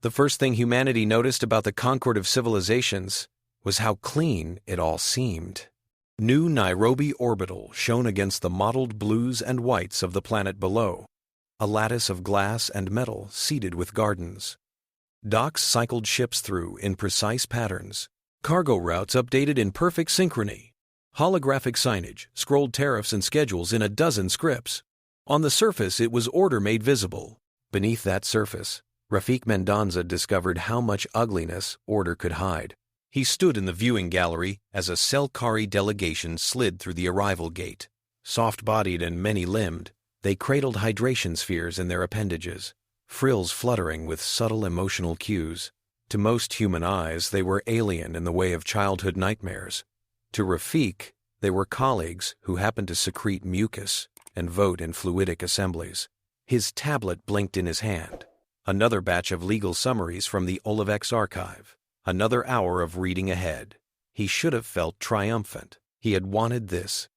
The first thing humanity noticed about the Concord of Civilizations was how clean it all seemed. New Nairobi Orbital shone against the mottled blues and whites of the planet below, a lattice of glass and metal seeded with gardens. Docks cycled ships through in precise patterns, cargo routes updated in perfect synchrony, holographic signage scrolled tariffs and schedules in a dozen scripts. On the surface, it was order made visible. Beneath that surface, Rafiq Mendonza discovered how much ugliness order could hide. He stood in the viewing gallery as a Selqari delegation slid through the arrival gate. Soft-bodied and many-limbed, they cradled hydration spheres in their appendages, frills fluttering with subtle emotional cues. To most human eyes, they were alien in the way of childhood nightmares. To Rafiq, they were colleagues who happened to secrete mucus and vote in fluidic assemblies. His tablet blinked in his hand. Another batch of legal summaries from the Olivex archive. Another hour of reading ahead. He should have felt triumphant. He had wanted this.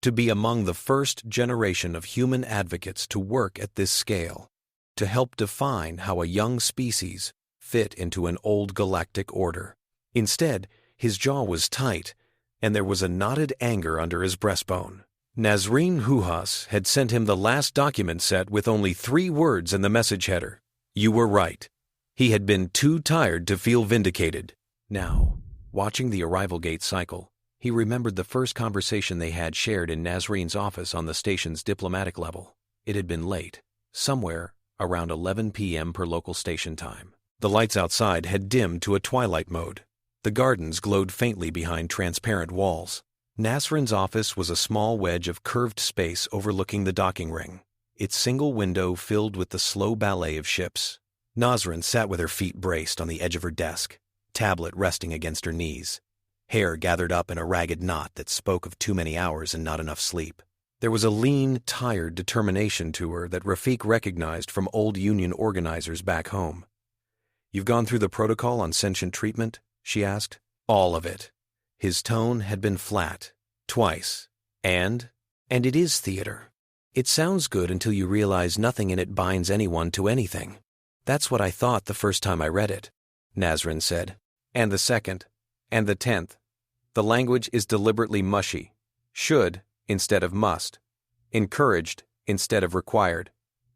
To be among the first generation of human advocates to work at this scale. To help define how a young species fit into an old galactic order. Instead, his jaw was tight, and there was a knotted anger under his breastbone. Nasrin Huhas had sent him the last document set with only 3 words in the message header. You were right. He had been too tired to feel vindicated. Now, watching the arrival gate cycle, he remembered the first conversation they had shared in Nasrin's office on the station's diplomatic level. It had been late, somewhere around 11 p.m. per local station time. The lights outside had dimmed to a twilight mode. The gardens glowed faintly behind transparent walls. Nasrin's office was a small wedge of curved space overlooking the docking ring, its single window filled with the slow ballet of ships. Nasrin sat with her feet braced on the edge of her desk, tablet resting against her knees, hair gathered up in a ragged knot that spoke of too many hours and not enough sleep. There was a lean, tired determination to her that Rafiq recognized from old union organizers back home. You've gone through the protocol on sentient treatment? She asked. All of it. His tone had been flat. Twice. And it is theater. It sounds good until you realize nothing in it binds anyone to anything. That's what I thought the first time I read it, Nasrin said. And the second. And the 10th. The language is deliberately mushy. Should instead of must. Encouraged instead of required.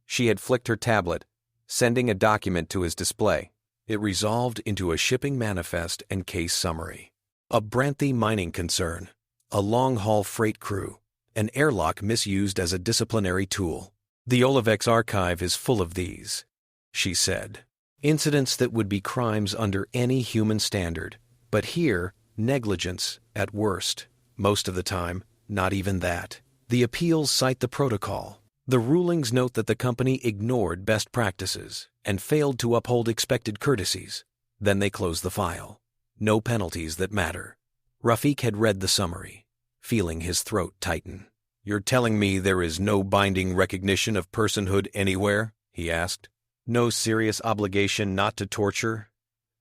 She had flicked her tablet, sending a document to his display. It resolved into a shipping manifest and case summary. A Branthi mining concern. A long-haul freight crew. An airlock misused as a disciplinary tool. The Olivex archive is full of these, she said. Incidents that would be crimes under any human standard. But here, negligence at worst. Most of the time, not even that. The appeals cite the protocol. The rulings note that the company ignored best practices and failed to uphold expected courtesies. Then they close the file. No penalties that matter. Rafiq had read the summary, feeling his throat tighten. You're telling me there is no binding recognition of personhood anywhere? He asked. No serious obligation not to torture?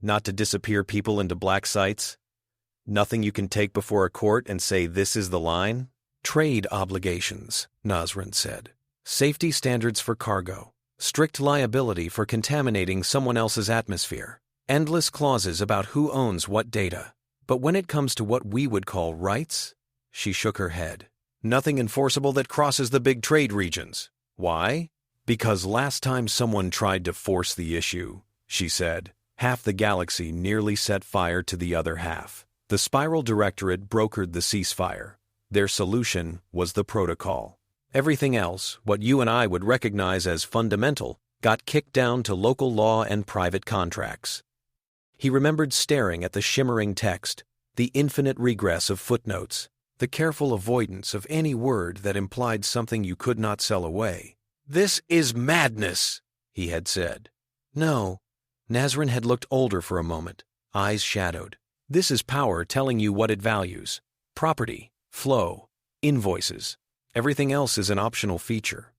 Not to disappear people into black sites? Nothing you can take before a court and say this is the line? Trade obligations, Nasrin said. Safety standards for cargo. Strict liability for contaminating someone else's atmosphere. Endless clauses about who owns what data. But when it comes to what we would call rights, she shook her head. Nothing enforceable that crosses the big trade regions. Why? Because last time someone tried to force the issue, she said, half the galaxy nearly set fire to the other half. The Spiral Directorate brokered the ceasefire. Their solution was the protocol. Everything else, what you and I would recognize as fundamental, got kicked down to local law and private contracts. He remembered staring at the shimmering text, the infinite regress of footnotes, the careful avoidance of any word that implied something you could not sell away. This is madness, he had said. No. Nasrin had looked older for a moment, eyes shadowed. This is power telling you what it values. Property, flow, invoices. Everything else is an optional feature.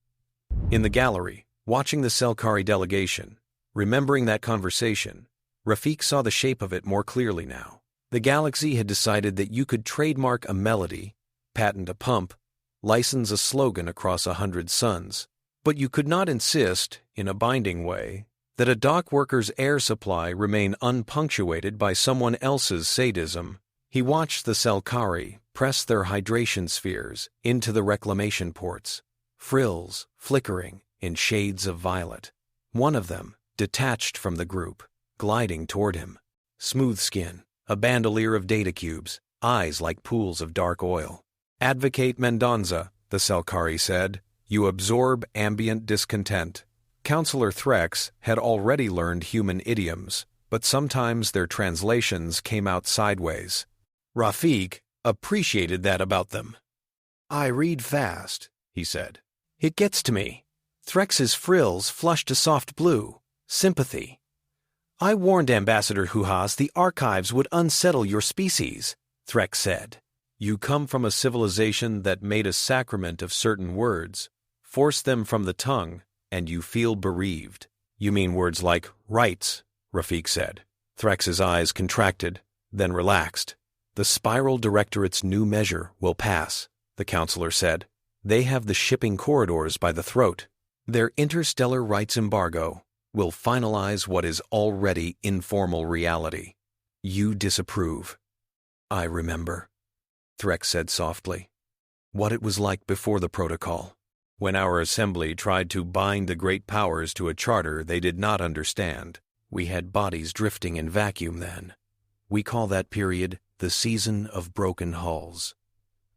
In the gallery, watching the Selqari delegation, remembering that conversation, Rafiq saw the shape of it more clearly now. The galaxy had decided that you could trademark a melody, patent a pump, license a slogan across 100 suns, but you could not insist, in a binding way, that a dock worker's air supply remain unpunctuated by someone else's sadism. He watched the Selqari press their hydration spheres into the reclamation ports, frills flickering in shades of violet. One of them, detached from the group, gliding toward him. Smooth skin, a bandolier of data cubes, eyes like pools of dark oil. "Advocate Mendonza," the Selqari said. "You absorb ambient discontent." Councillor Threx had already learned human idioms, but sometimes their translations came out sideways. Rafiq appreciated that about them. "I read fast," he said. "It gets to me." Threx's frills flushed a soft blue. Sympathy. "I warned Ambassador Huhas the archives would unsettle your species," Threx said. "You come from a civilization that made a sacrament of certain words, forced them from the tongue, and you feel bereaved." "You mean words like rights," Rafiq said. Threx's eyes contracted, then relaxed. "The Spiral Directorate's new measure will pass," the counselor said. "They have the shipping corridors by the throat. Their interstellar rights embargo will finalize what is already informal reality. You disapprove." "I remember," Threx said softly, "what it was like before the protocol. When our assembly tried to bind the great powers to a charter they did not understand. We had bodies drifting in vacuum then. We call that period the season of broken hulls."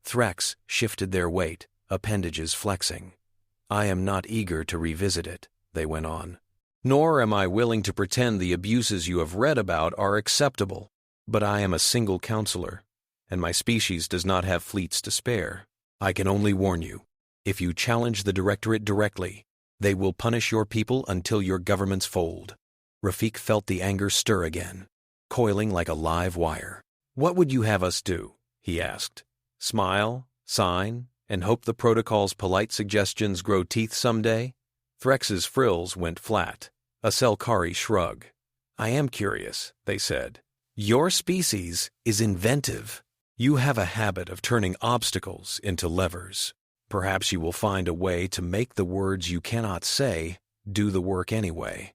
Threx shifted their weight, appendages flexing. "I am not eager to revisit it," they went on. "Nor am I willing to pretend the abuses you have read about are acceptable. But I am a single counselor, and my species does not have fleets to spare. I can only warn you. If you challenge the Directorate directly, they will punish your people until your governments fold." Rafiq felt the anger stir again, coiling like a live wire. "What would you have us do?" he asked. "Smile, sign, and hope the protocol's polite suggestions grow teeth someday?" Threx's frills went flat. A Selqari shrug. "I am curious," they said. "Your species is inventive. You have a habit of turning obstacles into levers. Perhaps you will find a way to make the words you cannot say do the work anyway."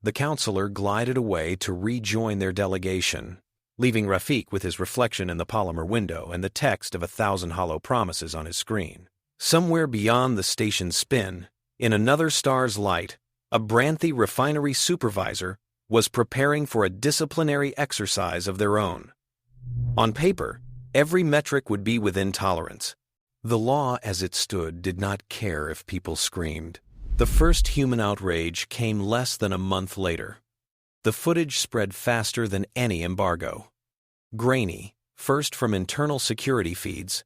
The counselor glided away to rejoin their delegation, leaving Rafiq with his reflection in the polymer window and the text of 1,000 hollow promises on his screen. Somewhere beyond the station's spin, in another star's light, a Branthi refinery supervisor was preparing for a disciplinary exercise of their own. On paper, every metric would be within tolerance. The law as it stood did not care if people screamed. The first human outrage came less than a month later. The footage spread faster than any embargo. Grainy, first from internal security feeds,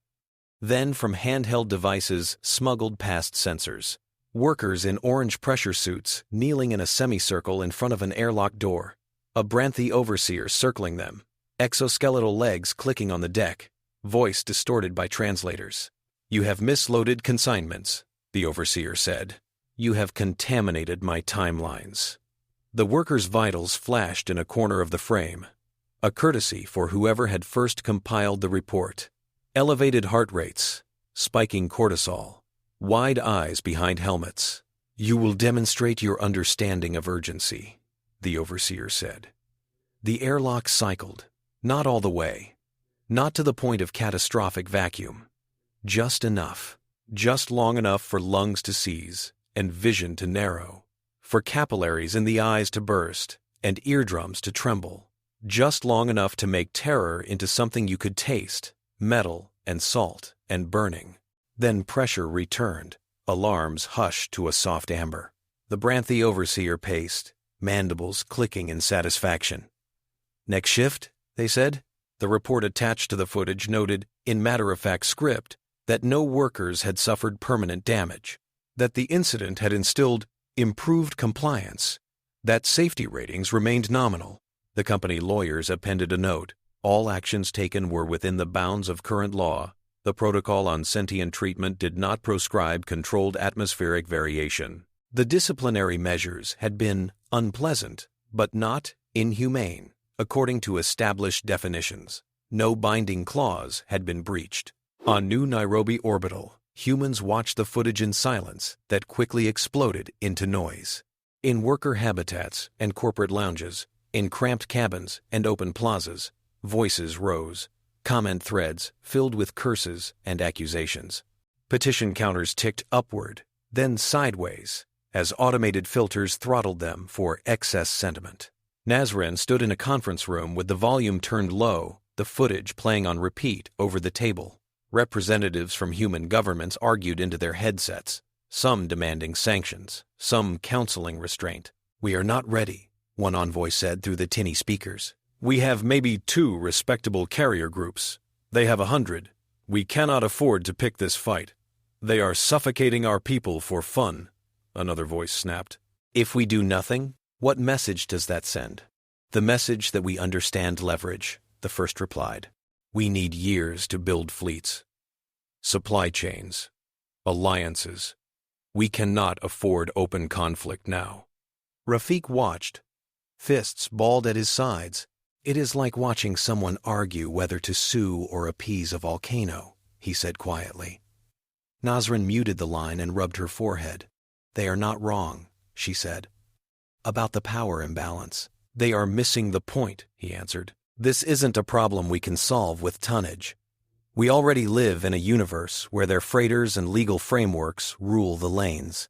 then from handheld devices smuggled past sensors. Workers in orange pressure suits kneeling in a semicircle in front of an airlock door. A Branthi overseer circling them. Exoskeletal legs clicking on the deck. Voice distorted by translators. "You have misloaded consignments," the overseer said. "You have contaminated my timelines." The worker's vitals flashed in a corner of the frame, a courtesy for whoever had first compiled the report. Elevated heart rates, spiking cortisol, wide eyes behind helmets. "You will demonstrate your understanding of urgency," the overseer said. The airlock cycled, not all the way, not to the point of catastrophic vacuum. Just enough, just long enough for lungs to seize and vision to narrow, for capillaries in the eyes to burst and eardrums to tremble, just long enough to make terror into something you could taste, metal and salt and burning. Then pressure returned, alarms hushed to a soft amber. The Branthi overseer paced, mandibles clicking in satisfaction. "Next shift," they said. The report attached to the footage noted, in matter-of-fact script, that no workers had suffered permanent damage, that the incident had instilled improved compliance, that safety ratings remained nominal. The company lawyers appended a note. All actions taken were within the bounds of current law. The protocol on sentient treatment did not proscribe controlled atmospheric variation. The disciplinary measures had been unpleasant, but not inhumane, according to established definitions. No binding clause had been breached. On New Nairobi Orbital, humans watched the footage in silence that quickly exploded into noise. In worker habitats and corporate lounges, in cramped cabins and open plazas, voices rose, comment threads filled with curses and accusations. Petition counters ticked upward, then sideways, as automated filters throttled them for excess sentiment. Nasrin stood in a conference room with the volume turned low, the footage playing on repeat over the table. Representatives from human governments argued into their headsets, some demanding sanctions, some counseling restraint. "We are not ready," one envoy said through the tinny speakers. "We have maybe 2 respectable carrier groups. They have 100. We cannot afford to pick this fight. They are suffocating our people for fun," another voice snapped. "If we do nothing, what message does that send?" "The message that we understand leverage," the first replied. "We need years to build fleets. Supply chains. Alliances. We cannot afford open conflict now." Rafiq watched, fists balled at his sides. "It is like watching someone argue whether to sue or appease a volcano," he said quietly. Nasrin muted the line and rubbed her forehead. "They are not wrong," she said. "About the power imbalance. They are missing the point," he answered. "This isn't a problem we can solve with tonnage. We already live in a universe where their freighters and legal frameworks rule the lanes.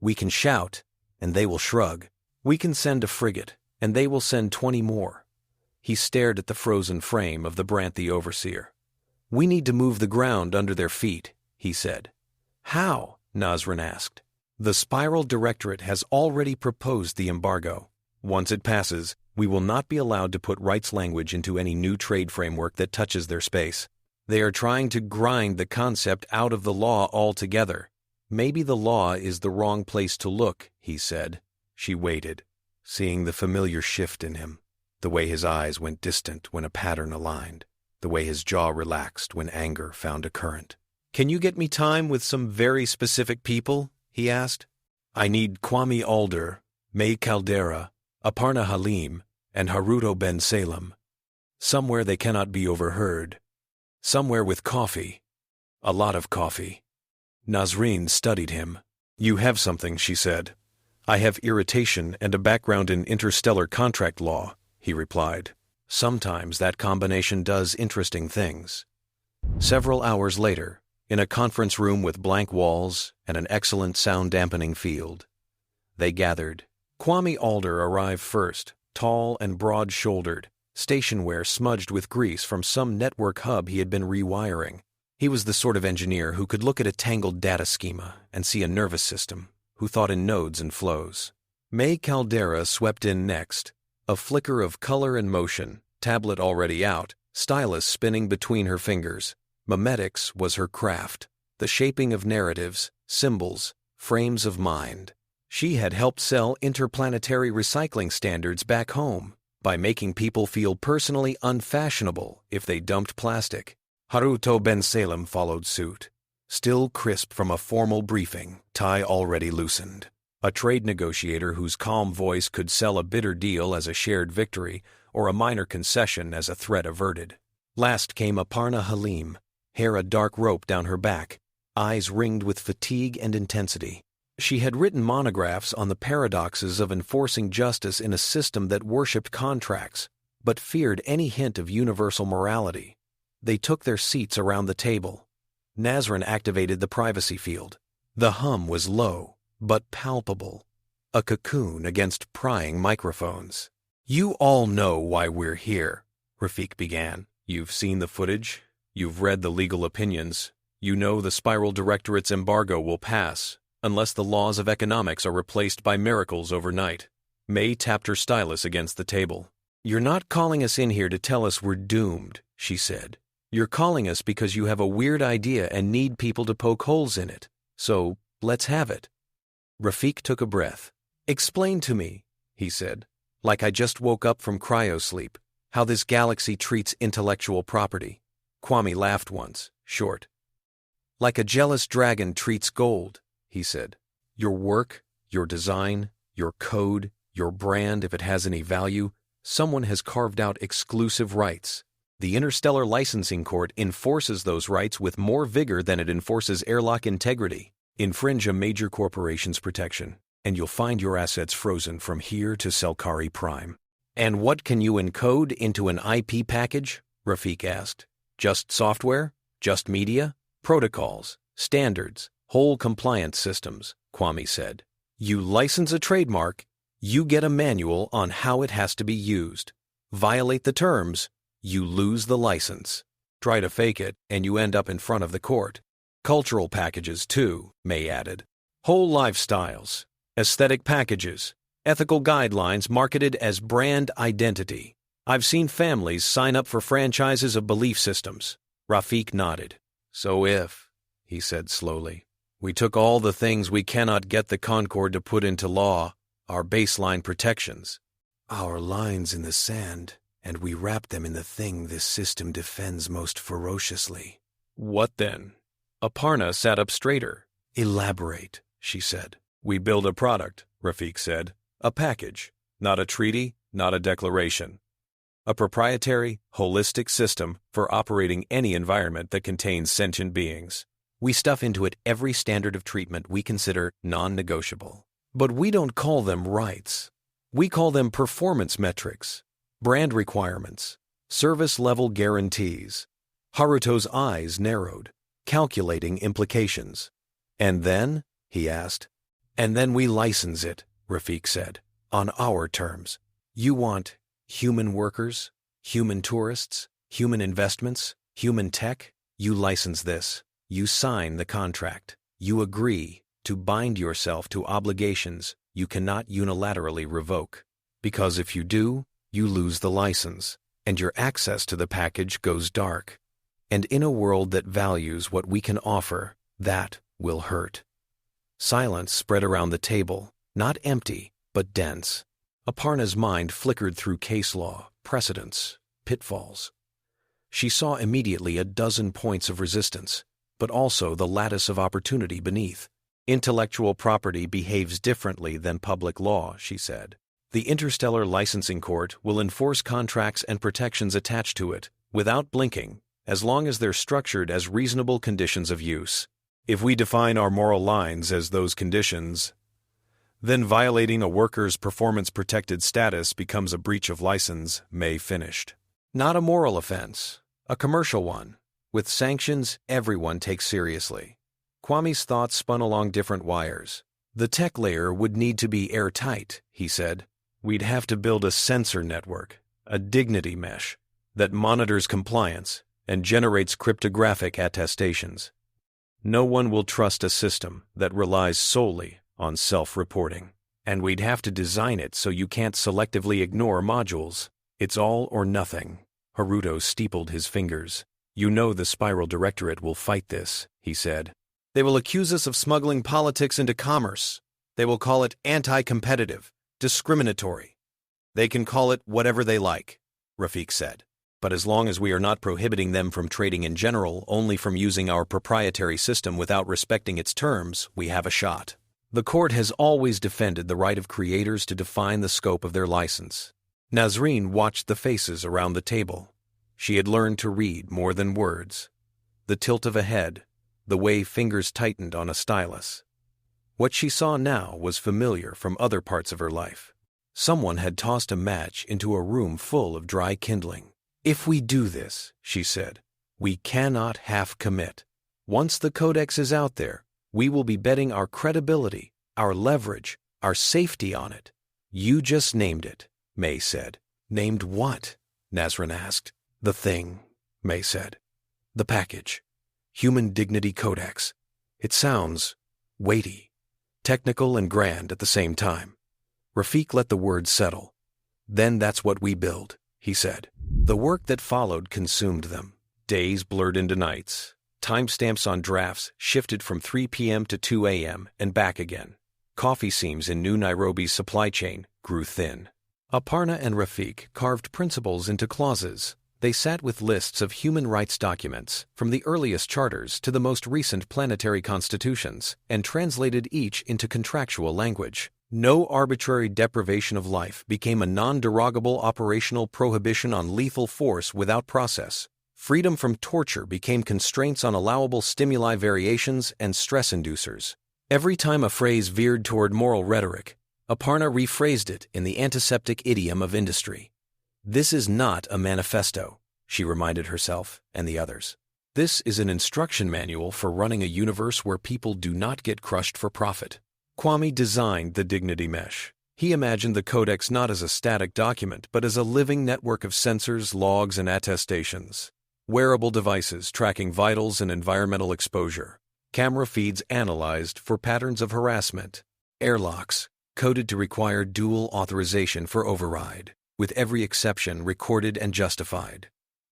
We can shout, and they will shrug. We can send a frigate, and they will send 20 more." He stared at the frozen frame of the Branthi overseer. "We need to move the ground under their feet," he said. "How?" Nasrin asked. "The Spiral Directorate has already proposed the embargo. Once it passes, we will not be allowed to put rights language into any new trade framework that touches their space. They are trying to grind the concept out of the law altogether. Maybe the law is the wrong place to look," he said. She waited, seeing the familiar shift in him, the way his eyes went distant when a pattern aligned, the way his jaw relaxed when anger found a current. "Can you get me time with some very specific people?" he asked. "I need Kwame Alder, May Caldera, Aparna Halim, and Haruto Ben Salem. Somewhere they cannot be overheard. Somewhere with coffee. A lot of coffee." Nasrin studied him. "You have something," she said. "I have irritation and a background in interstellar contract law," he replied. "Sometimes that combination does interesting things." Several hours later, in a conference room with blank walls and an excellent sound-dampening field, they gathered. Kwame Alder arrived first, tall and broad-shouldered, station wear smudged with grease from some network hub he had been rewiring. He was the sort of engineer who could look at a tangled data schema and see a nervous system, who thought in nodes and flows. May Caldera swept in next, a flicker of color and motion, tablet already out, stylus spinning between her fingers. Memetics was her craft, the shaping of narratives, symbols, frames of mind. She had helped sell interplanetary recycling standards back home by making people feel personally unfashionable if they dumped plastic. Haruto Ben Salem followed suit, still crisp from a formal briefing, tie already loosened. A trade negotiator whose calm voice could sell a bitter deal as a shared victory or a minor concession as a threat averted. Last came Aparna Halim, hair a dark rope down her back, eyes ringed with fatigue and intensity. She had written monographs on the paradoxes of enforcing justice in a system that worshipped contracts, but feared any hint of universal morality. They took their seats around the table. Nasrin activated the privacy field. The hum was low, but palpable, a cocoon against prying microphones. "You all know why we're here," Rafiq began. "You've seen the footage. You've read the legal opinions. You know the Spiral Directorate's embargo will pass, unless the laws of economics are replaced by miracles overnight." May tapped her stylus against the table. "You're not calling us in here to tell us we're doomed," she said. "You're calling us because you have a weird idea and need people to poke holes in it. So, let's have it." Rafiq took a breath. "Explain to me," he said, "like I just woke up from cryosleep, how this galaxy treats intellectual property." Kwame laughed once, short. "Like a jealous dragon treats gold," he said. "Your work, your design, your code, your brand, if it has any value, someone has carved out exclusive rights. The Interstellar Licensing Court enforces those rights with more vigor than it enforces airlock integrity. Infringe a major corporation's protection. and you'll find your assets frozen from here to Selqari Prime. And what can you encode into an IP package? Rafiq asked. Just software? Just media? Protocols? Standards? Whole compliance systems, Kwame said. You license a trademark, you get a manual on how it has to be used. Violate the terms, you lose the license. Try to fake it, and you end up in front of the court. Cultural packages, too, May added. Whole lifestyles, aesthetic packages, ethical guidelines marketed as brand identity. I've seen families sign up for franchises of belief systems. Rafiq nodded. So if, he said slowly, we took all the things we cannot get the Concord to put into law, our baseline protections, our lines in the sand, and we wrap them in the thing this system defends most ferociously. What then? Aparna sat up straighter. Elaborate, she said. We build a product, Rafiq said. A package, not a treaty, not a declaration. A proprietary, holistic system for operating any environment that contains sentient beings. We stuff into it every standard of treatment we consider non-negotiable. But we don't call them rights. We call them performance metrics, brand requirements, service-level guarantees. Haruto's eyes narrowed, calculating implications. And then, he asked. And then we license it, Rafiq said, on our terms. You want human workers, human tourists, human investments, human tech? You license this. You sign the contract. You agree to bind yourself to obligations you cannot unilaterally revoke. Because if you do, you lose the license, and your access to the package goes dark. And in a world that values what we can offer, that will hurt. Silence spread around the table, not empty, but dense. Aparna's mind flickered through case law, precedents, pitfalls. She saw immediately a dozen points of resistance, but also the lattice of opportunity beneath. Intellectual property behaves differently than public law, she said. The Interstellar Licensing Court will enforce contracts and protections attached to it, without blinking, as long as they're structured as reasonable conditions of use. If we define our moral lines as those conditions, then violating a worker's performance-protected status becomes a breach of license, May finished. Not a moral offense, a commercial one. With sanctions everyone takes seriously. Kwame's thoughts spun along different wires. The tech layer would need to be airtight, he said. We'd have to build a sensor network, a dignity mesh, that monitors compliance and generates cryptographic attestations. No one will trust a system that relies solely on self-reporting. And we'd have to design it so you can't selectively ignore modules. It's all or nothing. Haruto steepled his fingers. You know the Spiral Directorate will fight this, he said. They will accuse us of smuggling politics into commerce. They will call it anti-competitive, discriminatory. They can call it whatever they like, Rafiq said. But as long as we are not prohibiting them from trading in general, only from using our proprietary system without respecting its terms, we have a shot. The court has always defended the right of creators to define the scope of their license. Nasrin watched the faces around the table. She had learned to read more than words. The tilt of a head, the way fingers tightened on a stylus. What she saw now was familiar from other parts of her life. Someone had tossed a match into a room full of dry kindling. If we do this, she said, we cannot half commit. Once the Codex is out there, we will be betting our credibility, our leverage, our safety on it. You just named it, May said. Named what? Nasrin asked. The thing, May said. The package. Human Dignity Codex. It sounds weighty, technical and grand at the same time. Rafiq let the words settle. Then that's what we build, he said. The work that followed consumed them. Days blurred into nights. Timestamps on drafts shifted from 3 p.m. to 2 a.m. and back again. Coffee seams in New Nairobi's supply chain grew thin. Aparna and Rafiq carved principles into clauses. They sat with lists of human rights documents, from the earliest charters to the most recent planetary constitutions, and translated each into contractual language. No arbitrary deprivation of life became a non-derogable operational prohibition on lethal force without process. Freedom from torture became constraints on allowable stimuli variations and stress inducers. Every time a phrase veered toward moral rhetoric, Aparna rephrased it in the antiseptic idiom of industry. This is not a manifesto, she reminded herself and the others. This is an instruction manual for running a universe where people do not get crushed for profit. Kwame designed the Dignity Mesh. He imagined the Codex not as a static document, but as a living network of sensors, logs, and attestations. Wearable devices tracking vitals and environmental exposure. Camera feeds analyzed for patterns of harassment. Airlocks coded to require dual authorization for override, with every exception recorded and justified.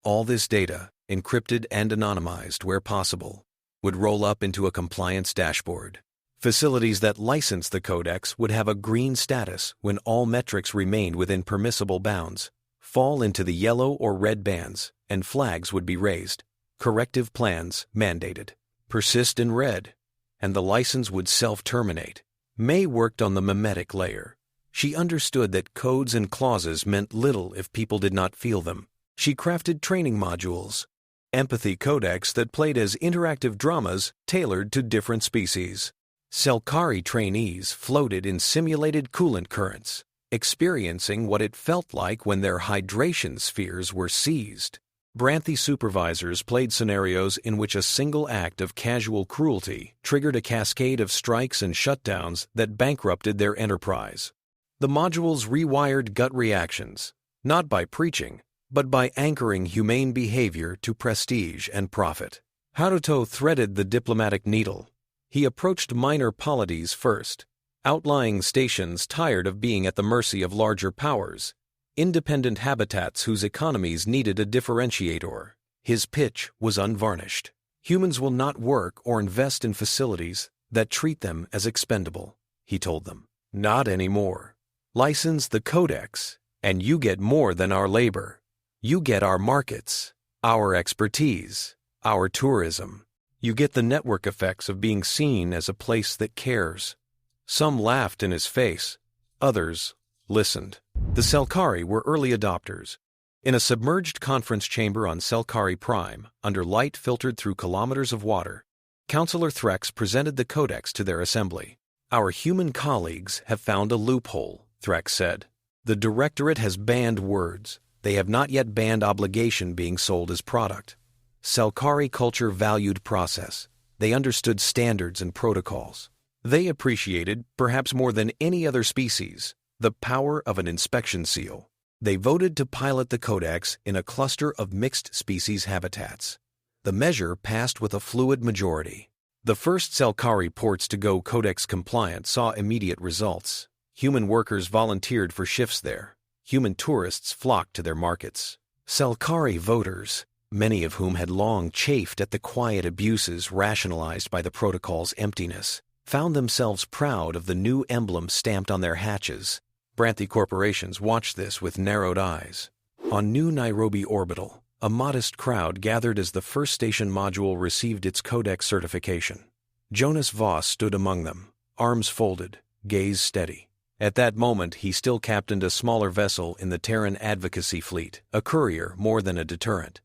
All this data, encrypted and anonymized where possible, would roll up into a compliance dashboard. Facilities that license the Codex would have a green status when all metrics remained within permissible bounds, fall into the yellow or red bands, and flags would be raised. Corrective plans mandated. Persist in red, and the license would self-terminate. May worked on the mimetic layer. She understood that codes and clauses meant little if people did not feel them. She crafted training modules, empathy codex that played as interactive dramas tailored to different species. Selqari trainees floated in simulated coolant currents, experiencing what it felt like when their hydration spheres were seized. Branthi supervisors played scenarios in which a single act of casual cruelty triggered a cascade of strikes and shutdowns that bankrupted their enterprise. The modules rewired gut reactions, not by preaching, but by anchoring humane behavior to prestige and profit. Haruto threaded the diplomatic needle. He approached minor polities first, outlying stations tired of being at the mercy of larger powers, independent habitats whose economies needed a differentiator. His pitch was unvarnished. Humans will not work or invest in facilities that treat them as expendable, he told them. Not anymore. License the Codex, and you get more than our labor. You get our markets, our expertise, our tourism. You get the network effects of being seen as a place that cares. Some laughed in his face. Others listened. The Selqari were early adopters. In a submerged conference chamber on Selqari Prime, under light filtered through kilometers of water, Councillor Threx presented the Codex to their assembly. Our human colleagues have found a loophole, Threx said. The Directorate has banned words. They have not yet banned obligation being sold as product. Selqari culture valued process. They understood standards and protocols. They appreciated, perhaps more than any other species, the power of an inspection seal. They voted to pilot the Codex in a cluster of mixed species habitats. The measure passed with a fluid majority. The first Selqari ports to go Codex compliant saw immediate results. Human workers volunteered for shifts there. Human tourists flocked to their markets. Selqari voters, many of whom had long chafed at the quiet abuses rationalized by the protocol's emptiness, found themselves proud of the new emblem stamped on their hatches. Branthi corporations watched this with narrowed eyes. On New Nairobi Orbital, a modest crowd gathered as the first station module received its Codex certification. Jonas Voss stood among them, arms folded, gaze steady. At that moment, he still captained a smaller vessel in the Terran Advocacy Fleet, a courier more than a deterrent.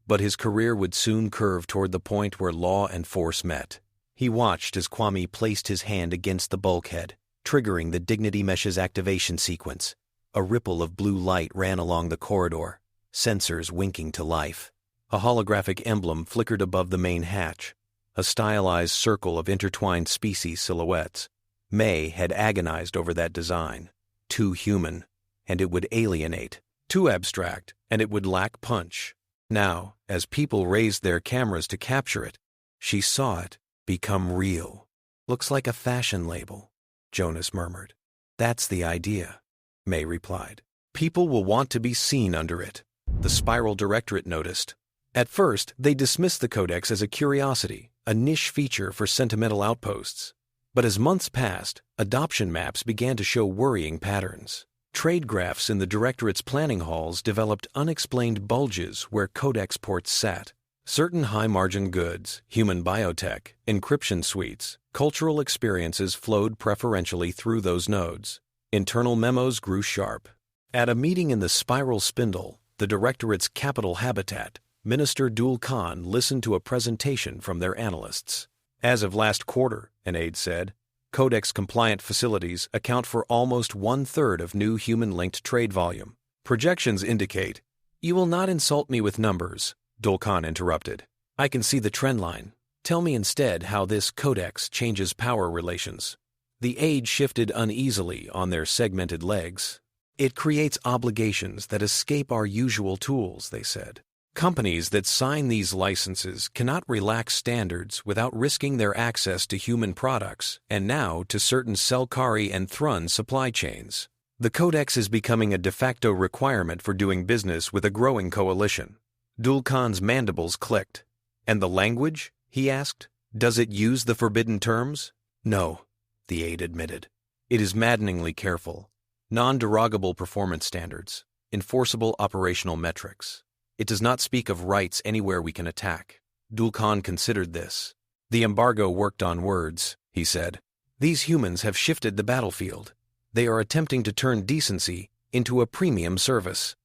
But his career would soon curve toward the point where law and force met. He watched as Kwame placed his hand against the bulkhead, triggering the Dignity Mesh's activation sequence. A ripple of blue light ran along the corridor, sensors winking to life. A holographic emblem flickered above the main hatch, a stylized circle of intertwined species silhouettes. May had agonized over that design. Too human, and it would alienate. Too abstract, and it would lack punch. Now, as people raised their cameras to capture it, she saw it become real. Looks like a fashion label, Jonas murmured. That's the idea, May replied. People will want to be seen under it, the Spiral Directorate noticed. At first, they dismissed the Codex as a curiosity, a niche feature for sentimental outposts. But as months passed, adoption maps began to show worrying patterns. Trade graphs in the Directorate's planning halls developed unexplained bulges where Codex ports sat. Certain high-margin goods, human biotech, encryption suites, cultural experiences flowed preferentially through those nodes. Internal memos grew sharp. At a meeting in the Spiral Spindle, the Directorate's capital habitat, Minister Dul'kaan listened to a presentation from their analysts. As of last quarter, an aide said, Codex-compliant facilities account for almost one-third of new human-linked trade volume. Projections indicate— You will not insult me with numbers, Dul'kaan interrupted. I can see the trend line. Tell me instead how this codex changes power relations. The age shifted uneasily on their segmented legs. It creates obligations that escape our usual tools, they said. Companies that sign these licenses cannot relax standards without risking their access to human products and now to certain Selqari and Thrun supply chains. The Codex is becoming a de facto requirement for doing business with a growing coalition. Dul'kaan's mandibles clicked. And the language? He asked. Does it use the forbidden terms? No, the aide admitted. It is maddeningly careful. Non-derogable performance standards. Enforceable operational metrics. It does not speak of rights anywhere we can attack. Dul'kaan considered this. The embargo worked on words, he said. These humans have shifted the battlefield. They are attempting to turn decency into a premium service.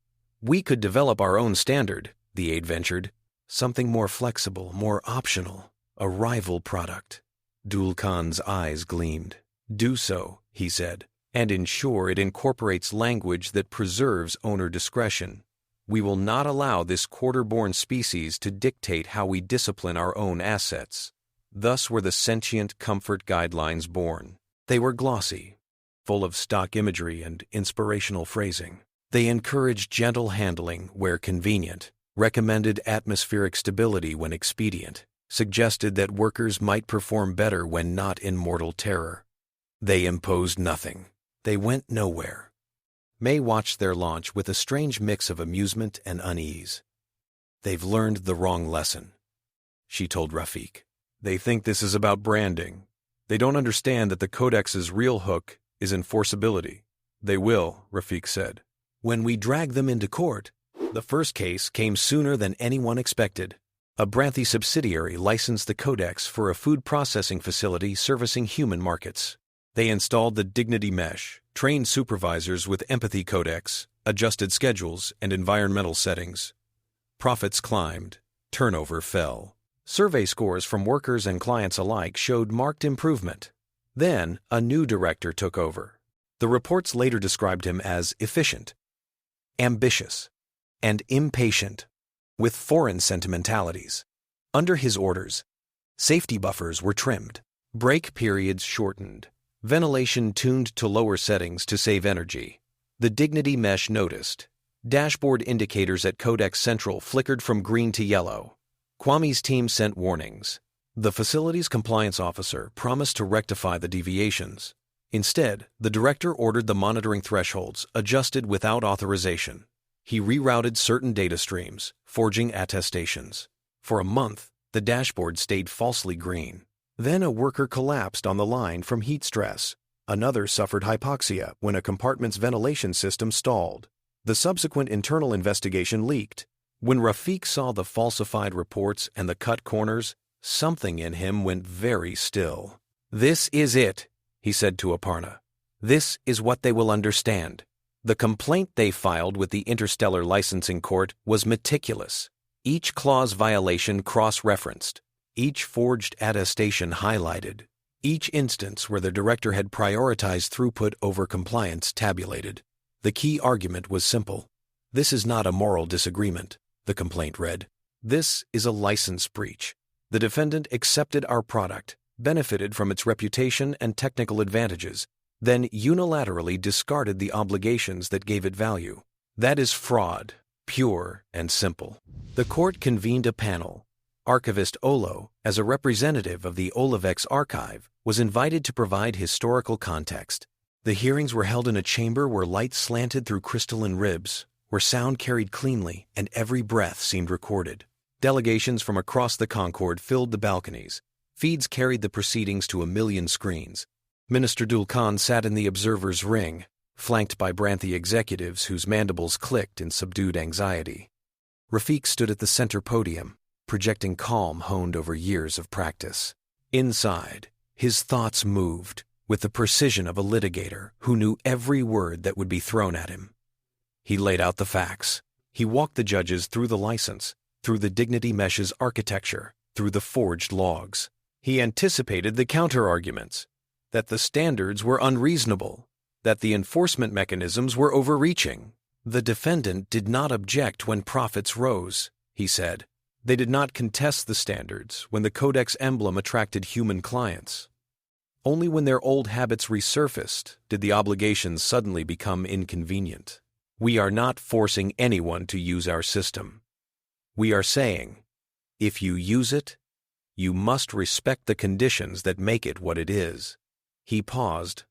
We could develop our own standard, the aide ventured. Something more flexible, more optional. A rival product. Dul'kaan's eyes gleamed. Do so, he said, and ensure it incorporates language that preserves owner discretion. We will not allow this quarter-born species to dictate how we discipline our own assets. Thus were the sentient comfort guidelines born. They were glossy, full of stock imagery and inspirational phrasing. They encouraged gentle handling where convenient, recommended atmospheric stability when expedient, suggested that workers might perform better when not in mortal terror. They imposed nothing. They went nowhere. May watched their launch with a strange mix of amusement and unease. They've learned the wrong lesson, she told Rafiq. They think this is about branding. They don't understand that the Codex's real hook is enforceability. They will, Rafiq said. When we drag them into court, the first case came sooner than anyone expected. A Branthi subsidiary licensed the Codex for a food processing facility servicing human markets. They installed the Dignity Mesh, trained supervisors with empathy codex, adjusted schedules, and environmental settings. Profits climbed. Turnover fell. Survey scores from workers and clients alike showed marked improvement. Then, a new director took over. The reports later described him as efficient, ambitious, and impatient, with foreign sentimentalities. Under his orders, safety buffers were trimmed, break periods shortened, ventilation tuned to lower settings to save energy. The Dignity Mesh noticed. Dashboard indicators at Codex Central flickered from green to yellow. Kwame's team sent warnings. The facility's compliance officer promised to rectify the deviations. Instead, the director ordered the monitoring thresholds adjusted without authorization. He rerouted certain data streams, forging attestations. For a month, the dashboard stayed falsely green. Then a worker collapsed on the line from heat stress. Another suffered hypoxia when a compartment's ventilation system stalled. The subsequent internal investigation leaked. When Rafiq saw the falsified reports and the cut corners, something in him went very still. This is it, he said to Aparna. This is what they will understand. The complaint they filed with the Interstellar Licensing Court was meticulous. Each clause violation cross-referenced. Each forged attestation highlighted. Each instance where the director had prioritized throughput over compliance tabulated. The key argument was simple. This is not a moral disagreement, the complaint read. This is a license breach. The defendant accepted our product, benefited from its reputation and technical advantages, then unilaterally discarded the obligations that gave it value. That is fraud, pure and simple. The court convened a panel. Archivist Olo, as a representative of the Olivex archive, was invited to provide historical context. The hearings were held in a chamber where light slanted through crystalline ribs, where sound carried cleanly and every breath seemed recorded. Delegations from across the Concord filled the balconies. Feeds carried the proceedings to 1 million screens. Minister Dul'kaan sat in the observer's ring, flanked by Branthi executives whose mandibles clicked in subdued anxiety. Rafiq stood at the center podium, projecting calm honed over years of practice. Inside, his thoughts moved with the precision of a litigator who knew every word that would be thrown at him. He laid out the facts. He walked the judges through the license, through the Dignity Mesh's architecture, through the forged logs. He anticipated the counter-arguments. that the standards were unreasonable, that the enforcement mechanisms were overreaching. The defendant did not object when profits rose, he said. They did not contest the standards when the Codex emblem attracted human clients. Only when their old habits resurfaced did the obligations suddenly become inconvenient. We are not forcing anyone to use our system. We are saying, if you use it, you must respect the conditions that make it what it is. He paused,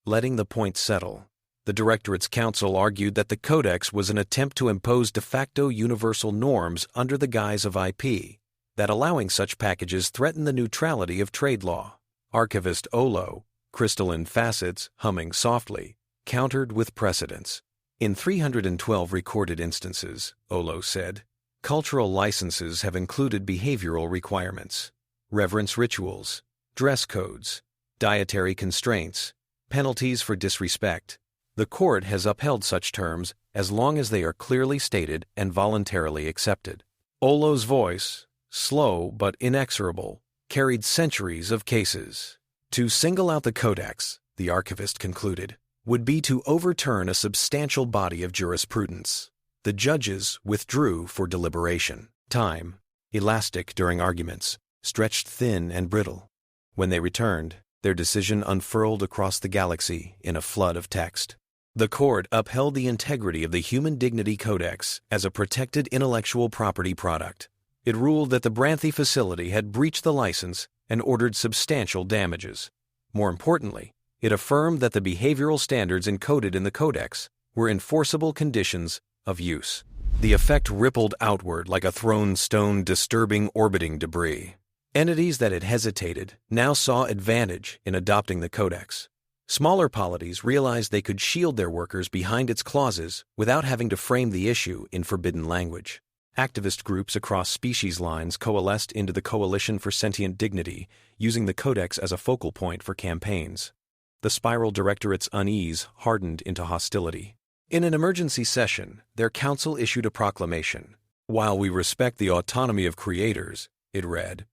letting the point settle. The Directorate's counsel argued that the Codex was an attempt to impose de facto universal norms under the guise of IP, that allowing such packages threatened the neutrality of trade law. Archivist Olo, crystalline facets humming softly, countered with precedents. In 312 recorded instances, Olo said, cultural licenses have included behavioral requirements, reverence rituals, dress codes, dietary constraints, penalties for disrespect. The court has upheld such terms as long as they are clearly stated and voluntarily accepted. Olo's voice, slow but inexorable, carried centuries of cases. To single out the Codex, the archivist concluded, would be to overturn a substantial body of jurisprudence. The judges withdrew for deliberation. Time, elastic during arguments, stretched thin and brittle. When they returned, their decision unfurled across the galaxy in a flood of text. The court upheld the integrity of the Human Dignity Codex as a protected intellectual property product. It ruled that the Branthi facility had breached the license and ordered substantial damages. More importantly, it affirmed that the behavioral standards encoded in the Codex were enforceable conditions of use. The effect rippled outward like a thrown stone disturbing orbiting debris. Entities that had hesitated now saw advantage in adopting the Codex. Smaller polities realized they could shield their workers behind its clauses without having to frame the issue in forbidden language. Activist groups across species lines coalesced into the Coalition for Sentient Dignity, using the Codex as a focal point for campaigns. The Spiral Directorate's unease hardened into hostility. In an emergency session, their council issued a proclamation. While we respect the autonomy of creators, it read,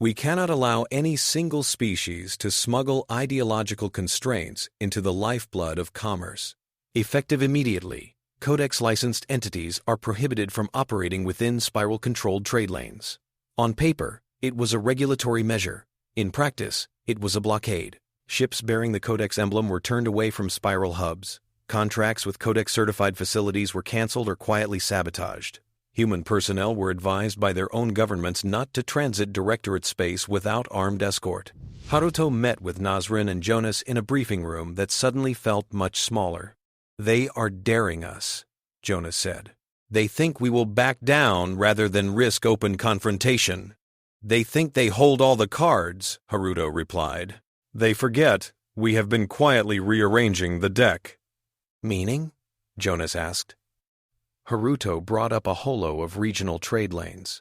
we cannot allow any single species to smuggle ideological constraints into the lifeblood of commerce. Effective immediately, Codex-licensed entities are prohibited from operating within spiral-controlled trade lanes. On paper, it was a regulatory measure. In practice, it was a blockade. Ships bearing the Codex emblem were turned away from spiral hubs. Contracts with Codex-certified facilities were canceled or quietly sabotaged. Human personnel were advised by their own governments not to transit Directorate space without armed escort. Haruto met with Nasrin and Jonas in a briefing room that suddenly felt much smaller. They are daring us, Jonas said. They think we will back down rather than risk open confrontation. They think they hold all the cards, Haruto replied. They forget we have been quietly rearranging the deck. Meaning? Jonas asked. Haruto brought up a holo of regional trade lanes.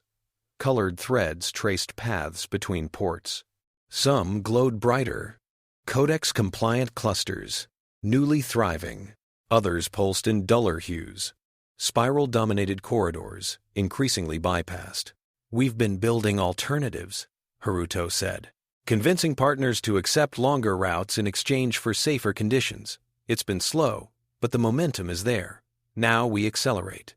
Colored threads traced paths between ports. Some glowed brighter. Codex-compliant clusters, newly thriving. Others pulsed in duller hues. Spiral-dominated corridors, increasingly bypassed. We've been building alternatives, Haruto said, convincing partners to accept longer routes in exchange for safer conditions. It's been slow, but the momentum is there. Now we accelerate.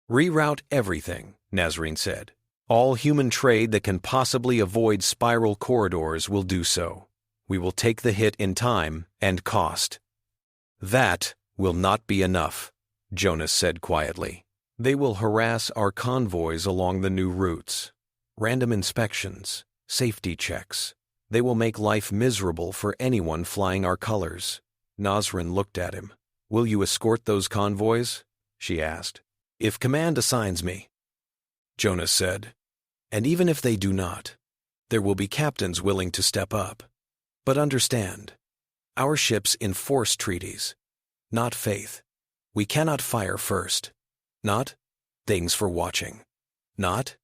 Reroute everything, Nasrin said. All human trade that can possibly avoid spiral corridors will do so. We will take the hit in time and cost. That will not be enough, Jonas said quietly. They will harass our convoys along the new routes. Random inspections, safety checks. They will make life miserable for anyone flying our colors. Nasrin looked at him. Will you escort those convoys? She asked. If command assigns me, Jonas said. And even if they do not, there will be captains willing to step up. But understand, our ships enforce treaties, not faith. We cannot fire first. Not things for watching. Not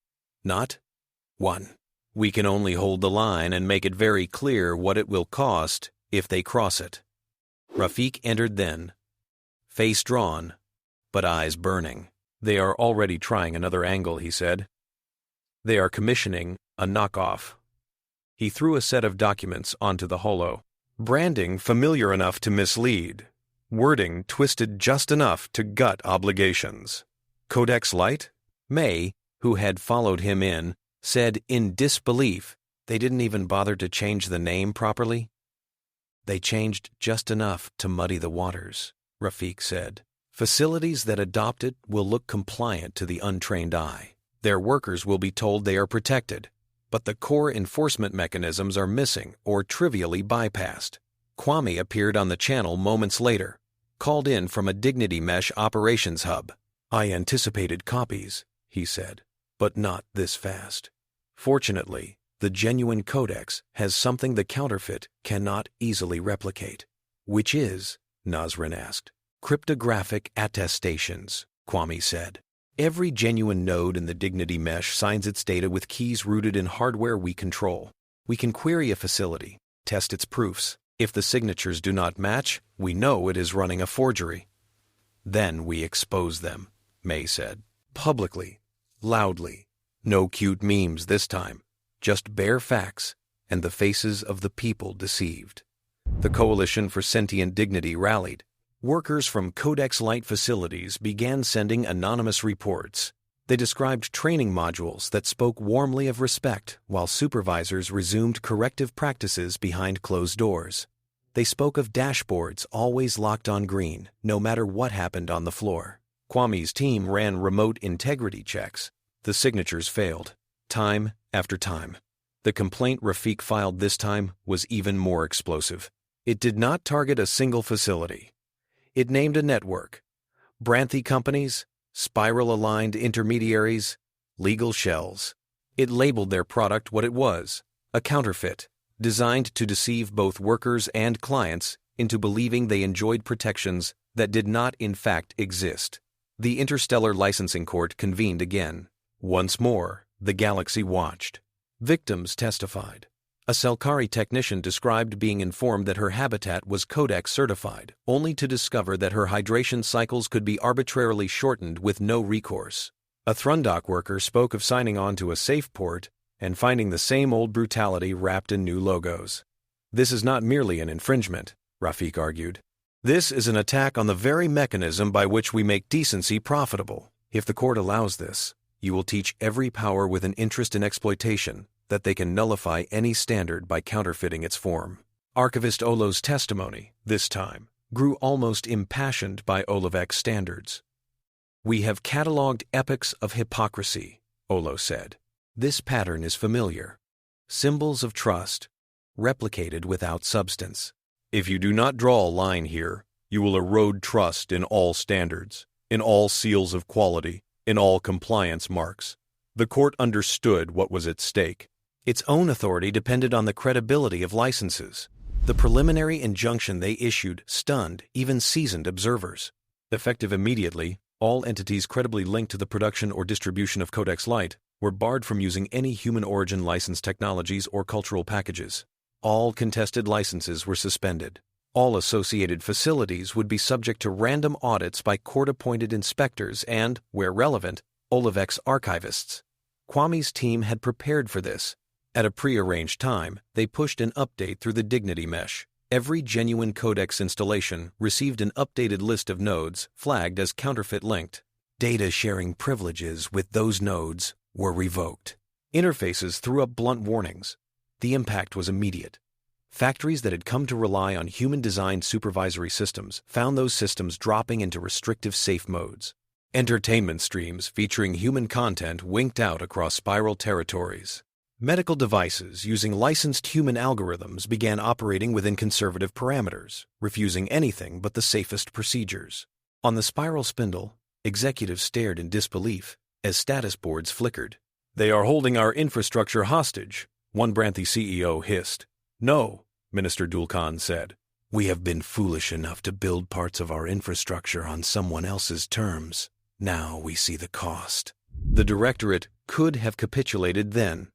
1. We can only hold the line and make it very clear what it will cost if they cross it. Rafiq entered then, face drawn, but eyes burning. They are already trying another angle, he said. They are commissioning a knockoff. He threw a set of documents onto the holo. Branding familiar enough to mislead. Wording twisted just enough to gut obligations. Codex-Lite? May, who had followed him in, said in disbelief they didn't even bother to change the name properly. They changed just enough to muddy the waters, Rafiq said. Facilities that adopt it will look compliant to the untrained eye. Their workers will be told they are protected, but the core enforcement mechanisms are missing or trivially bypassed. Kwame appeared on the channel moments later, called in from a Dignity Mesh operations hub. I anticipated copies, he said, but not this fast. Fortunately, the genuine codex has something the counterfeit cannot easily replicate. Which is, Nasrin asked. Cryptographic attestations, Kwame said. Every genuine node in the Dignity Mesh signs its data with keys rooted in hardware we control. We can query a facility, test its proofs. If the signatures do not match, we know it is running a forgery. Then we expose them, May said. Publicly, loudly. No cute memes this time. Just bare facts and the faces of the people deceived. The Coalition for Sentient Dignity rallied. Workers from Codex-Lite facilities began sending anonymous reports. They described training modules that spoke warmly of respect, while supervisors resumed corrective practices behind closed doors. They spoke of dashboards always locked on green, no matter what happened on the floor. Kwame's team ran remote integrity checks. The signatures failed, time after time. The complaint Rafiq filed this time was even more explosive. It did not target a single facility. It named a network. Branthi companies, spiral-aligned intermediaries, legal shells. It labeled their product what it was, a counterfeit, designed to deceive both workers and clients into believing they enjoyed protections that did not in fact exist. The Interstellar Licensing Court convened again. Once more, the galaxy watched. Victims testified. A Selqari technician described being informed that her habitat was Codex certified, only to discover that her hydration cycles could be arbitrarily shortened with no recourse. A Thrundock worker spoke of signing on to a safe port and finding the same old brutality wrapped in new logos. This is not merely an infringement, Rafiq argued. This is an attack on the very mechanism by which we make decency profitable. If the court allows this, you will teach every power with an interest in exploitation that they can nullify any standard by counterfeiting its form. Archivist Olo's testimony, this time, grew almost impassioned by Olivec's standards. We have catalogued epochs of hypocrisy, Olo said. This pattern is familiar. Symbols of trust, replicated without substance. If you do not draw a line here, you will erode trust in all standards, in all seals of quality, in all compliance marks. The court understood what was at stake. Its own authority depended on the credibility of licenses. The preliminary injunction they issued stunned even seasoned observers. Effective immediately, all entities credibly linked to the production or distribution of Codex-Lite were barred from using any human-origin licensed technologies or cultural packages. All contested licenses were suspended. All associated facilities would be subject to random audits by court-appointed inspectors and, where relevant, Olivec's archivists. Kwame's team had prepared for this. At a pre-arranged time, they pushed an update through the Dignity Mesh. Every genuine Codex installation received an updated list of nodes flagged as counterfeit-linked. Data-sharing privileges with those nodes were revoked. Interfaces threw up blunt warnings. The impact was immediate. Factories that had come to rely on human-designed supervisory systems found those systems dropping into restrictive safe modes. Entertainment streams featuring human content winked out across Spiral territories. Medical devices using licensed human algorithms began operating within conservative parameters, refusing anything but the safest procedures. On the Spiral spindle, executives stared in disbelief as status boards flickered. They are holding our infrastructure hostage, one Branthi CEO hissed. No, Minister Dul'kaan said. We have been foolish enough to build parts of our infrastructure on someone else's terms. Now we see the cost. The Directorate could have capitulated then.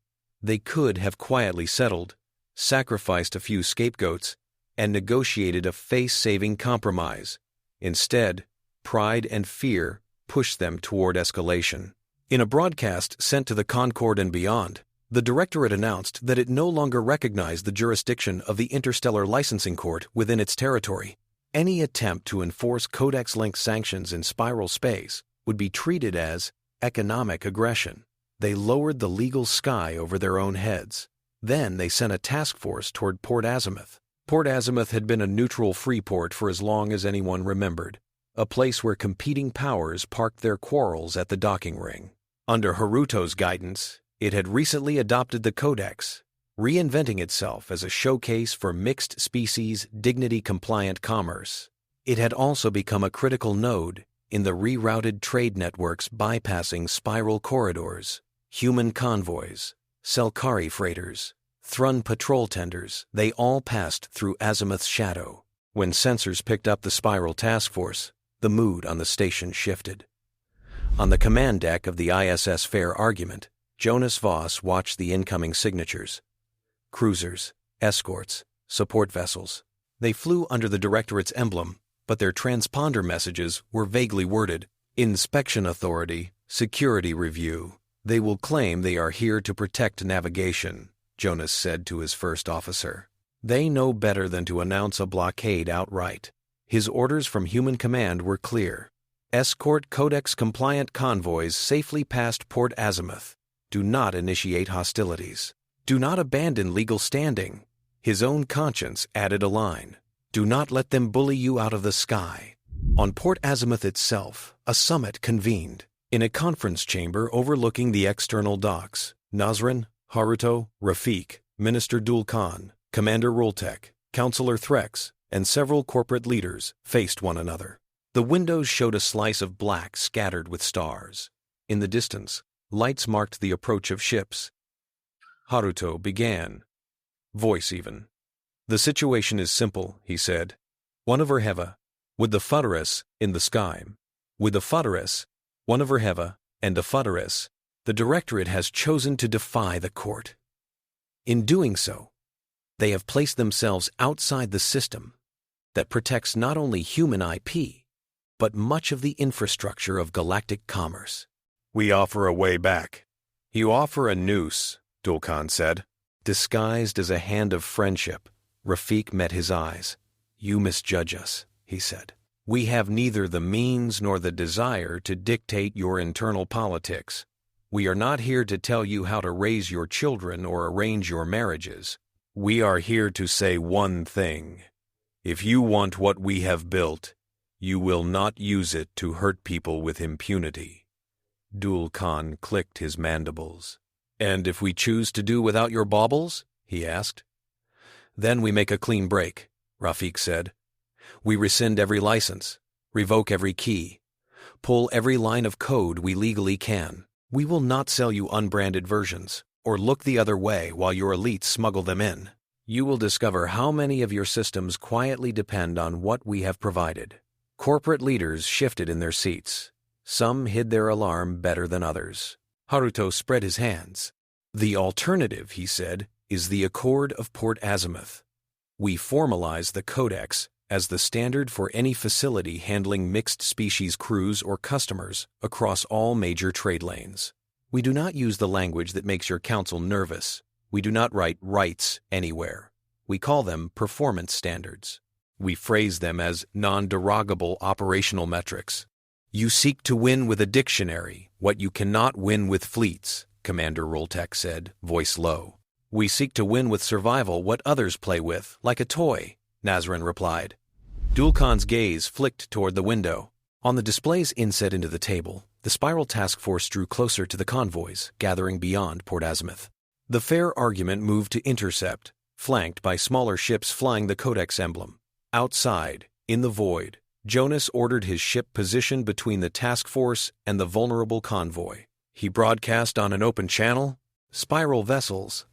They could have quietly settled, sacrificed a few scapegoats, and negotiated a face-saving compromise. Instead, pride and fear pushed them toward escalation. In a broadcast sent to the Concord and beyond, The Directorate announced that it no longer recognized the jurisdiction of the Interstellar Licensing Court within its territory. Any attempt to enforce Codex-linked sanctions in spiral space would be treated as economic aggression. They lowered the legal sky over their own heads. Then they sent a task force toward Port Azimuth. Port Azimuth had been a neutral free port for as long as anyone remembered, a place where competing powers parked their quarrels at the docking ring. Under Haruto's guidance, it had recently adopted the Codex, reinventing itself as a showcase for mixed-species, dignity-compliant commerce. It had also become a critical node in the rerouted trade networks bypassing spiral corridors, human convoys, Selqari freighters, Thrun patrol tenders. They all passed through Azimuth's shadow. When sensors picked up the spiral task force, the mood on the station shifted. On the command deck of the ISS Fair Argument, Jonas Voss watched the incoming signatures. Cruisers, escorts, support vessels. They flew under the Directorate's emblem, but their transponder messages were vaguely worded. Inspection Authority, Security Review. They will claim they are here to protect navigation, Jonas said to his first officer. They know better than to announce a blockade outright. His orders from Human Command were clear. Escort Codex-compliant convoys safely past Port Azimuth. Do not initiate hostilities. Do not abandon legal standing. His own conscience added a line. Do not let them bully you out of the sky. On Port Azimuth itself, a summit convened. In a conference chamber overlooking the external docks, Nasrin, Haruto, Rafiq, Minister Dul'kaan, Commander Roltek, Councillor Threx, and several corporate leaders faced one another. The windows showed a slice of black scattered with stars. In the distance, lights marked the approach of ships. Haruto began, voice even. The situation is simple, he said. One over Heva, with the Futurists in the sky. With the Futurists, one over Heva, and the Futurists, the Directorate has chosen to defy the court. In doing so, they have placed themselves outside the system that protects not only human IP, but much of the infrastructure of galactic commerce. We offer a way back. You offer a noose, Dul'kaan said. Disguised as a hand of friendship, Rafiq met his eyes. You misjudge us, he said. We have neither the means nor the desire to dictate your internal politics. We are not here to tell you how to raise your children or arrange your marriages. We are here to say one thing. If you want what we have built, you will not use it to hurt people with impunity. Dul'kaan clicked his mandibles. And if we choose to do without your baubles? He asked. Then we make a clean break, Rafiq said. We rescind every license, revoke every key, pull every line of code we legally can. We will not sell you unbranded versions, or look the other way while your elites smuggle them in. You will discover how many of your systems quietly depend on what we have provided. Corporate leaders shifted in their seats. Some hid their alarm better than others. Haruto spread his hands. The alternative, he said, is the Accord of Port Azimuth. We formalize the Codex as the standard for any facility handling mixed-species crews or customers across all major trade lanes. We do not use the language that makes your council nervous. We do not write rights anywhere. We call them performance standards. We phrase them as non-derogable operational metrics. You seek to win with a dictionary what you cannot win with fleets, Commander Roltek said, voice low. We seek to win with survival what others play with, like a toy, Nasrin replied. Dul'kaan's gaze flicked toward the window. On the display's inset into the table, the Spiral Task Force drew closer to the convoys, gathering beyond Port Azimuth. The fair argument moved to intercept, flanked by smaller ships flying the Codex emblem. Outside, in the void, Jonas ordered his ship positioned between the task force and the vulnerable convoy. He broadcast on an open channel, Spiral vessels.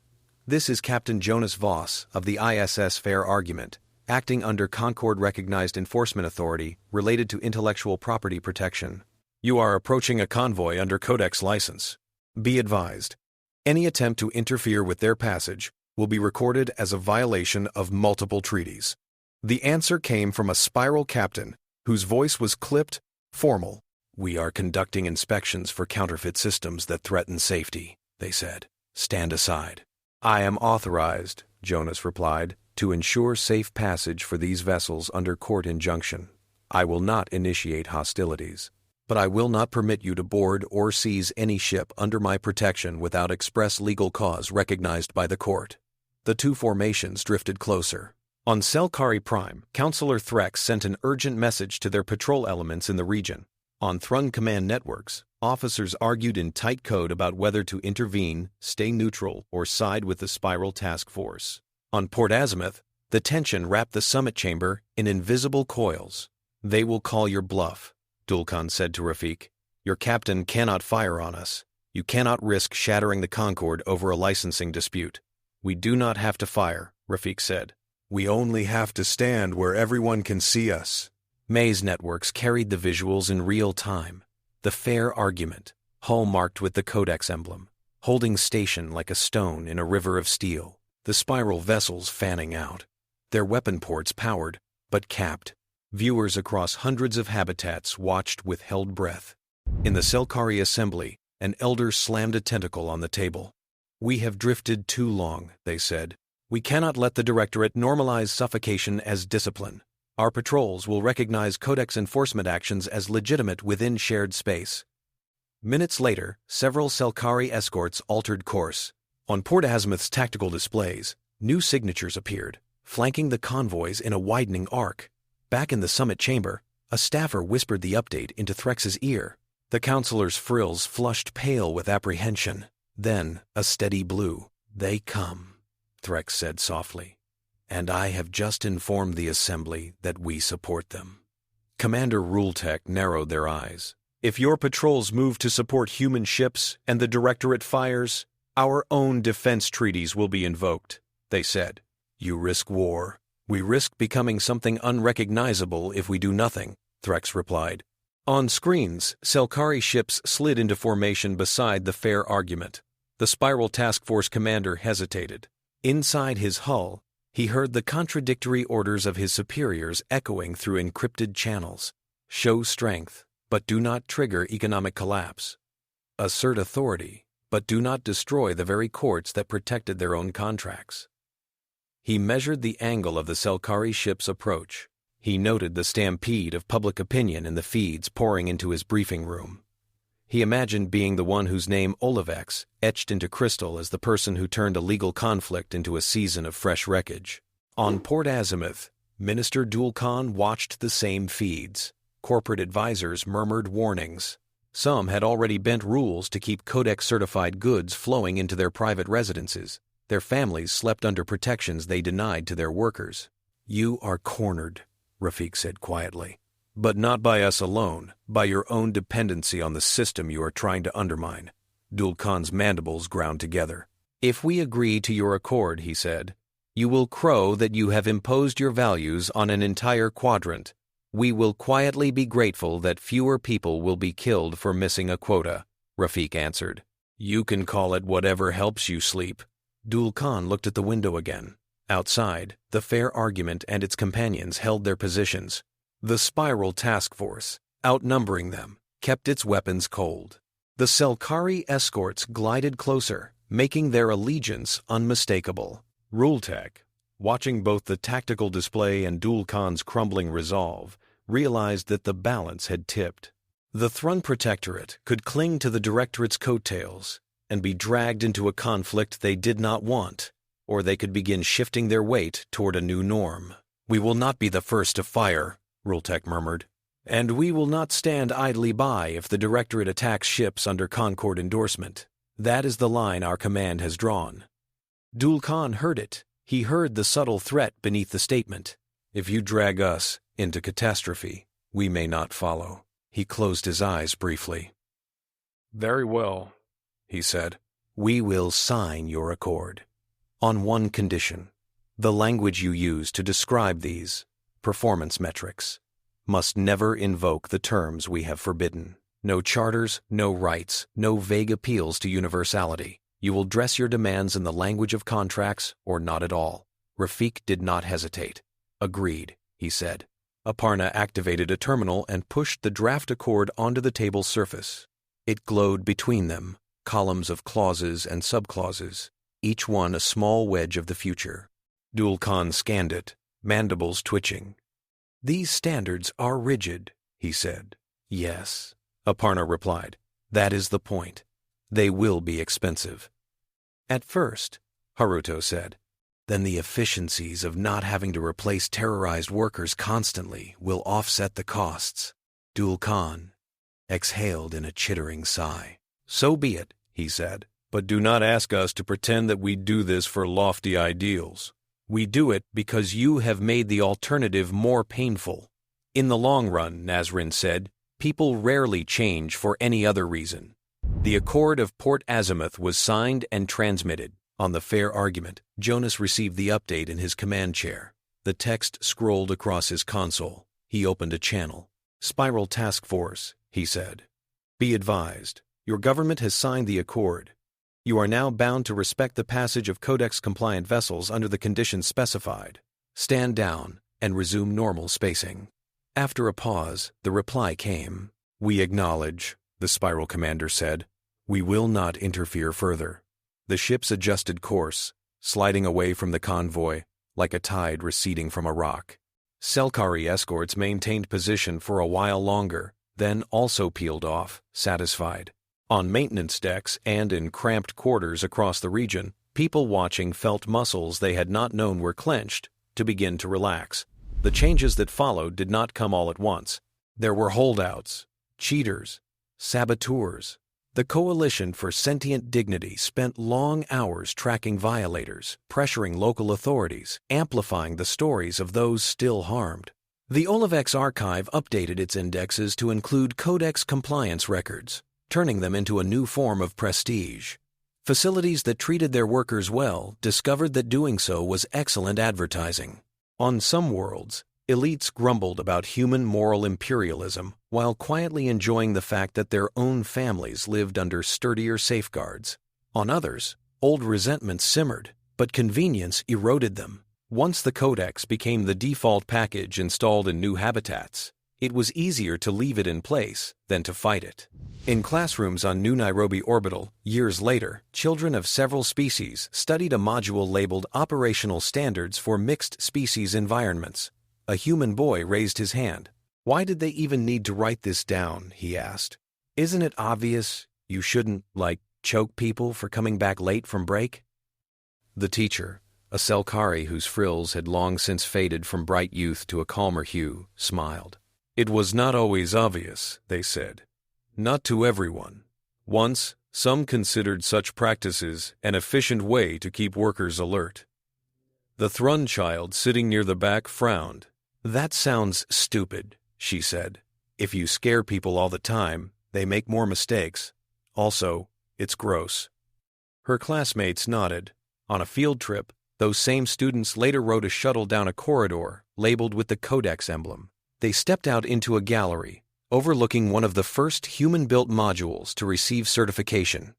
This is Captain Jonas Voss of the ISS Fair Argument, acting under Concord-recognized enforcement authority related to intellectual property protection. You are approaching a convoy under Codex license. Be advised, any attempt to interfere with their passage will be recorded as a violation of multiple treaties. The answer came from a Spiral captain whose voice was clipped, formal. We are conducting inspections for counterfeit systems that threaten safety, they said. Stand aside. I am authorized, Jonas replied, to ensure safe passage for these vessels under court injunction. I will not initiate hostilities, but I will not permit you to board or seize any ship under my protection without express legal cause recognized by the court. The two formations drifted closer. On Selqari Prime, Councillor Threx sent an urgent message to their patrol elements in the region. On Thrun Command networks, officers argued in tight code about whether to intervene, stay neutral, or side with the Spiral Task Force. On Port Azimuth, the tension wrapped the summit chamber in invisible coils. They will call your bluff, Dul'kaan said to Rafiq. Your captain cannot fire on us. You cannot risk shattering the Concord over a licensing dispute. We do not have to fire, Rafiq said. We only have to stand where everyone can see us. Maze networks carried the visuals in real time. The fair argument, hull marked with the Codex emblem, holding station like a stone in a river of steel, the spiral vessels fanning out, their weapon ports powered, but capped. Viewers across hundreds of habitats watched with held breath. In the Selqari assembly, an elder slammed a tentacle on the table. We have drifted too long, they said. We cannot let the Directorate normalize suffocation as discipline. Our patrols will recognize Codex enforcement actions as legitimate within shared space. Minutes later, several Selqari escorts altered course. On Port Azimuth's tactical displays, new signatures appeared, flanking the convoys in a widening arc. Back in the summit chamber, a staffer whispered the update into Threx's ear. The councillor's frills flushed pale with apprehension. Then, a steady blue. They come, Threx said softly. And I have just informed the Assembly that we support them. Commander Rultek narrowed their eyes. If your patrols move to support human ships and the Directorate fires, our own defense treaties will be invoked, they said. You risk war. We risk becoming something unrecognizable if we do nothing, Threx replied. On screens, Selqari ships slid into formation beside the fair argument. The Spiral Task Force commander hesitated. Inside his hull, he heard the contradictory orders of his superiors echoing through encrypted channels. Show strength, but do not trigger economic collapse. Assert authority, but do not destroy the very courts that protected their own contracts. He measured the angle of the Selqari ship's approach. He noted the stampede of public opinion in the feeds pouring into his briefing room. He imagined being the one whose name Olivex etched into crystal as the person who turned a legal conflict into a season of fresh wreckage. On Port Azimuth, Minister Dul'kaan watched the same feeds. Corporate advisors murmured warnings. Some had already bent rules to keep Codex-certified goods flowing into their private residences. Their families slept under protections they denied to their workers. You are cornered, Rafiq said quietly. But not by us alone, by your own dependency on the system you are trying to undermine. Dul'kaan's mandibles ground together. If we agree to your accord, he said, you will crow that you have imposed your values on an entire quadrant. We will quietly be grateful that fewer people will be killed for missing a quota, Rafiq answered. You can call it whatever helps you sleep. Dul'kaan looked at the window again. Outside, the fair argument and its companions held their positions. The Spiral Task Force, outnumbering them, kept its weapons cold. The Selqari escorts glided closer, making their allegiance unmistakable. Rultek, watching both the tactical display and Dul'kaan's crumbling resolve, realized that the balance had tipped. The Thrun Protectorate could cling to the Directorate's coattails and be dragged into a conflict they did not want, or they could begin shifting their weight toward a new norm. We will not be the first to fire, Rultek murmured, and we will not stand idly by if the Directorate attacks ships under Concord endorsement. That is the line our command has drawn. Dul'kaan heard it. He heard the subtle threat beneath the statement. If you drag us into catastrophe, we may not follow. He closed his eyes briefly. Very well, he said. We will sign your accord. On one condition. The language you use to describe these performance metrics must never invoke the terms we have forbidden. No charters, no rights, no vague appeals to universality. You will dress your demands in the language of contracts or not at all. Rafiq did not hesitate. Agreed, he said. Aparna activated a terminal and pushed the draft accord onto the table's surface. It glowed between them, columns of clauses and subclauses, each one a small wedge of the future. Dul'kaan scanned it, mandibles twitching. "These standards are rigid," he said. "Yes," Aparna replied. "That is the point. They will be expensive." "At first," Haruto said. "Then the efficiencies of not having to replace terrorized workers constantly will offset the costs." Dul'kaan exhaled in a chittering sigh. "So be it," he said. "But do not ask us to pretend that we do this for lofty ideals. We do it because you have made the alternative more painful." "In the long run," Nasrin said, "people rarely change for any other reason." The Accord of Port Azimuth was signed and transmitted. On the fair argument, Jonas received the update in his command chair. The text scrolled across his console. He opened a channel. "Spiral Task Force," he said. "Be advised, your government has signed the accord. You are now bound to respect the passage of Codex-compliant vessels under the conditions specified. Stand down and resume normal spacing." After a pause, the reply came. "We acknowledge," the Spiral commander said. "We will not interfere further." The ships adjusted course, sliding away from the convoy like a tide receding from a rock. Selqari escorts maintained position for a while longer, then also peeled off, satisfied. On maintenance decks and in cramped quarters across the region, people watching felt muscles they had not known were clenched to begin to relax. The changes that followed did not come all at once. There were holdouts, cheaters, saboteurs. The Coalition for Sentient Dignity spent long hours tracking violators, pressuring local authorities, amplifying the stories of those still harmed. The Olivex archive updated its indexes to include Codex compliance records, turning them into a new form of prestige. Facilities that treated their workers well discovered that doing so was excellent advertising. On some worlds, elites grumbled about human moral imperialism while quietly enjoying the fact that their own families lived under sturdier safeguards. On others, old resentments simmered, but convenience eroded them. Once the Codex became the default package installed in new habitats, it was easier to leave it in place than to fight it. In classrooms on New Nairobi Orbital, years later, children of several species studied a module labeled Operational Standards for Mixed Species Environments. A human boy raised his hand. "Why did they even need to write this down?" he asked. "Isn't it obvious you shouldn't, choke people for coming back late from break?" The teacher, a Selqari whose frills had long since faded from bright youth to a calmer hue, smiled. "It was not always obvious," they said. "Not to everyone. Once, some considered such practices an efficient way to keep workers alert." The Thrun child sitting near the back frowned. "That sounds stupid," she said. "If you scare people all the time, they make more mistakes. Also, it's gross." Her classmates nodded. On a field trip, those same students later rode a shuttle down a corridor labeled with the Codex emblem. They stepped out into a gallery, overlooking one of the first human-built modules to receive certification.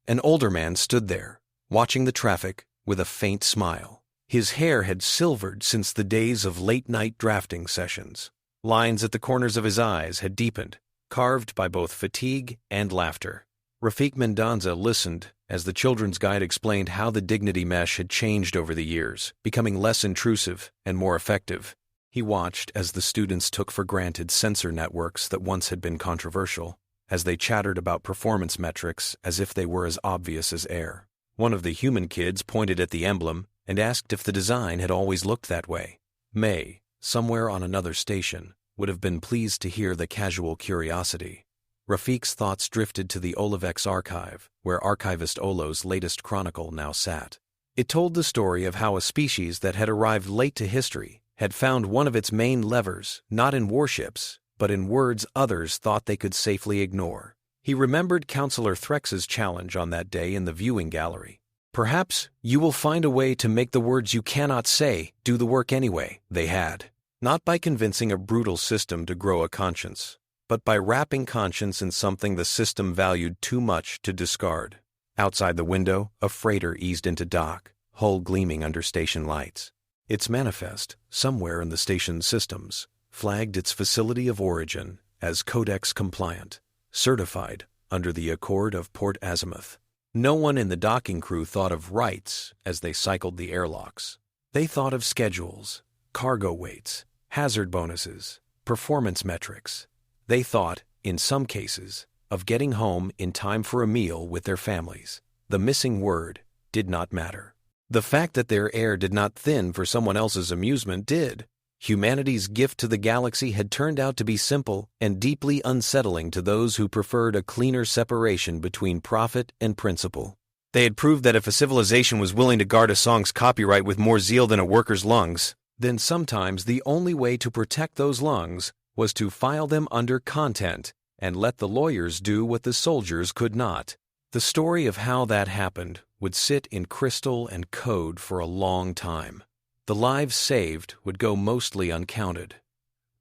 An older man stood there, watching the traffic with a faint smile. His hair had silvered since the days of late-night drafting sessions. Lines at the corners of his eyes had deepened, carved by both fatigue and laughter. Rafiq Mendoza listened as the children's guide explained how the dignity mesh had changed over the years, becoming less intrusive and more effective. He watched as the students took for granted sensor networks that once had been controversial, as they chattered about performance metrics as if they were as obvious as air. One of the human kids pointed at the emblem and asked if the design had always looked that way. May, somewhere on another station, would have been pleased to hear the casual curiosity. Rafiq's thoughts drifted to the Olivex archive, where archivist Olo's latest chronicle now sat. It told the story of how a species that had arrived late to history had found one of its main levers not in warships, but in words others thought they could safely ignore. He remembered Councillor Threx's challenge on that day in the viewing gallery. "Perhaps you will find a way to make the words you cannot say do the work anyway," they had. Not by convincing a brutal system to grow a conscience, but by wrapping conscience in something the system valued too much to discard. Outside the window, a freighter eased into dock, hull gleaming under station lights. Its manifest, somewhere in the station's systems, flagged its facility of origin as Codex compliant, certified under the Accord of Port Azimuth. No one in the docking crew thought of rights as they cycled the airlocks. They thought of schedules, cargo weights, hazard bonuses, performance metrics. They thought, in some cases, of getting home in time for a meal with their families. The missing word did not matter. The fact that their air did not thin for someone else's amusement did. Humanity's gift to the galaxy had turned out to be simple and deeply unsettling to those who preferred a cleaner separation between profit and principle. They had proved that if a civilization was willing to guard a song's copyright with more zeal than a worker's lungs, then sometimes the only way to protect those lungs was to file them under content and let the lawyers do what the soldiers could not. The story of how that happened would sit in crystal and code for a long time. The lives saved would go mostly uncounted.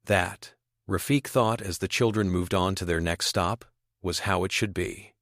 That, Rafiq thought as the children moved on to their next stop, was how it should be.